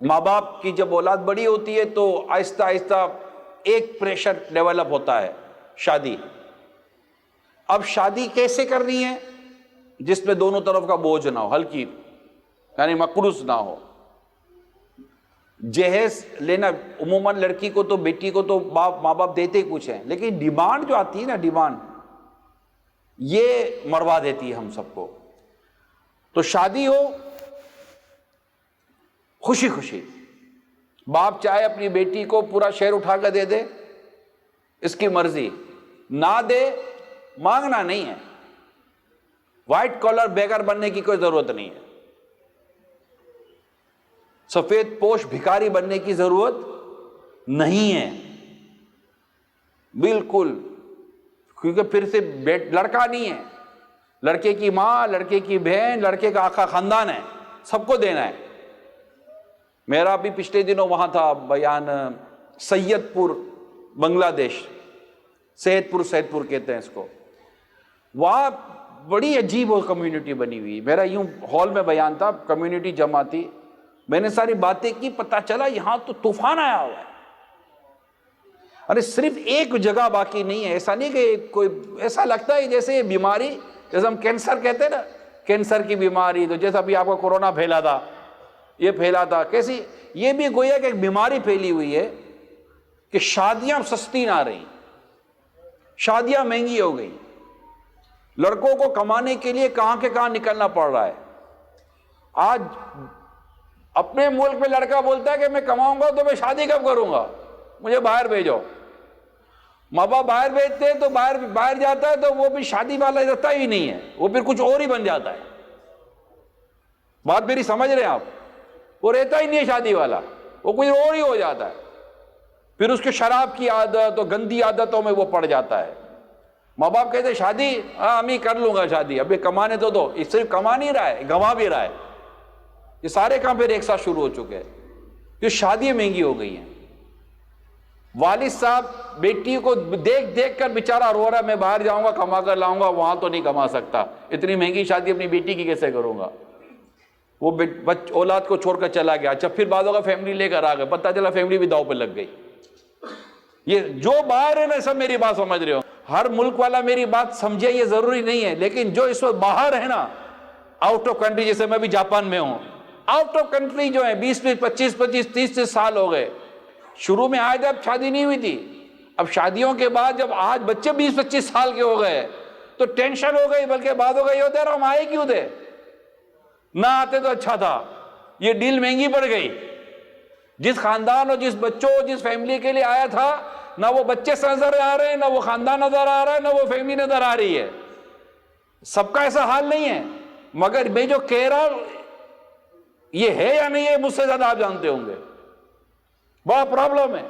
माँ बाप की जब औलाद बड़ी होती है तो आहिस्ता आहिस्ता एक प्रेशर डेवलप होता है, शादी। अब शादी कैसे करनी है जिसमें दोनों तरफ का बोझ ना हो, हल्की यानी मकरूस ना हो। जहेज लेना, उमूमन लड़की को तो, बेटी को तो माँ बाप देते ही कुछ हैं, लेकिन डिमांड जो आती है ना, डिमांड ये मरवा देती है हम सबको। तो शादी हो खुशी खुशी, बाप चाहे अपनी बेटी को पूरा शहर उठा कर दे दे, इसकी मर्जी, ना दे मांगना नहीं है। व्हाइट कॉलर बेगर बनने की कोई जरूरत नहीं है, सफेद पोश भिखारी बनने की जरूरत नहीं है, बिल्कुल। क्योंकि फिर से लड़का नहीं है, लड़के की मां, लड़के की बहन, लड़के का आखा खानदान है, सबको देना है। मेरा भी पिछले दिनों वहां था बयान, सैयदपुर बांग्लादेश, सैयदपुर कहते हैं इसको। वहां बड़ी अजीब और कम्युनिटी बनी हुई। मेरा यूं हॉल में बयान था, कम्युनिटी जमा थी, मैंने सारी बातें की, पता चला यहां तो तूफान आया हुआ है। अरे सिर्फ एक जगह बाकी नहीं है, ऐसा नहीं कि कोई, ऐसा लगता है जैसे ये बीमारी, जैसे हम कैंसर कहते हैं ना, कैंसर की बीमारी, तो जैसा अभी आपका कोरोना फैला था, ये फैला था, कैसी ये भी गोया कि एक बीमारी फैली हुई है कि शादियां सस्ती ना रही, शादियां महंगी हो गई, लड़कों को कमाने के लिए कहां के कहां निकलना पड़ रहा है। आज अपने मुल्क में लड़का बोलता है कि मैं कमाऊंगा तो मैं शादी कब करूंगा, मुझे बाहर भेजो। माँ बाप बाहर भेजते हैं तो बाहर जाता है तो वो भी शादी वाला रहता ही नहीं है, वो फिर कुछ और ही बन जाता है। बात मेरी समझ रहे हैं आप? वो रहता ही नहीं है शादी वाला, वो कुछ और ही हो जाता है। फिर उसके शराब की आदत और गंदी आदतों में वो पड़ जाता है। माँ बाप कहते शादी, हाँ हम ही कर लूंगा शादी, अभी कमाने तो दो। ये सिर्फ कमा नहीं रहा है, गंवा भी रहा है। ये सारे काम फिर एक साथ शुरू हो चुके हैं। ये शादियां महंगी हो गई हैं। वालिद साहब बेटी को देख देख कर बेचारा रो रहा है, मैं बाहर जाऊंगा कमा कर लाऊंगा, वहां तो नहीं कमा सकता, इतनी महंगी शादी अपनी बेटी की कैसे करूंगा। वो औलाद को छोड़कर चला गया। अच्छा फिर बाद होगा फैमिली लेकर आ गए, पता चला फैमिली भी दांव पर लग गई। ये जो बाहर है ना, सब मेरी बात समझ रहे हो, हर मुल्क वाला मेरी बात समझे ये जरूरी नहीं है, लेकिन जो इस वक्त बाहर है ना, आउट ऑफ कंट्री, जैसे मैं भी जापान में हूं, आउट ऑफ कंट्री जो है 20-20, 25-25, 30 साल हो गए। शुरू में आए जब शादी नहीं हुई थी, अब शादियों के बाद जब आज बच्चे 20-25 साल के हो गए तो टेंशन हो गई, बल्कि बाद हो गई होते यार हम आए क्यों थे, ना आते तो अच्छा था। ये डील महंगी पड़ गई। जिस खानदान और जिस बच्चों, जिस फैमिली के लिए आया था, ना वो बच्चे नजर आ रहे हैं, ना वो खानदान नजर आ रहा है, ना वो फैमिली नजर आ रही है। सबका ऐसा हाल नहीं है, मगर मैं जो कह रहा हूं ये है या नहीं है, मुझसे ज्यादा आप जानते होंगे। बड़ा प्रॉब्लम है।